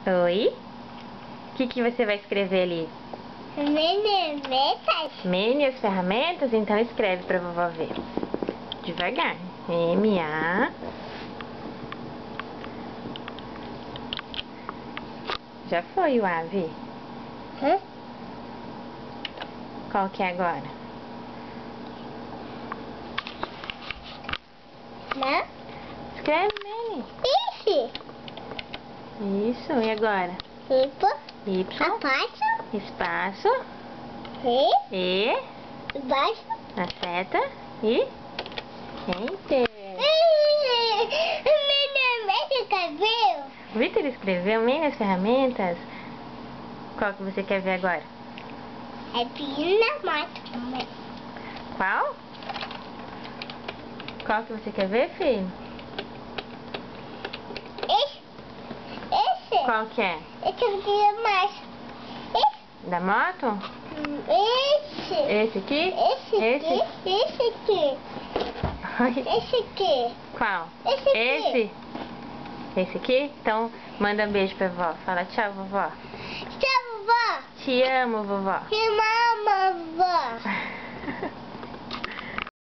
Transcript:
Oi? O que você vai escrever ali? Ferramentas. Mene as ferramentas? Então escreve pra vovó ver. Devagar. M-A. Já foi o ave. Qual que é agora? Não? Escreve, Mene. Esse. Isso, e agora? Y. Espaço. E. Embaixo. Na seta. E. Enter. O Vitor escreveu Mene as ferramentas. Qual que você quer ver agora? É pina mata. Qual? Qual que você quer ver, filho? Esse. Qual que é? Esse aqui mais. Esse. Da moto? Esse. Esse aqui? Esse aqui. Esse aqui. Qual? Esse aqui. Esse? Esse aqui? Então, manda um beijo pra vovó. Fala tchau, vovó. Tchau, vovó. Te amo, vovó. Te amo, vovó.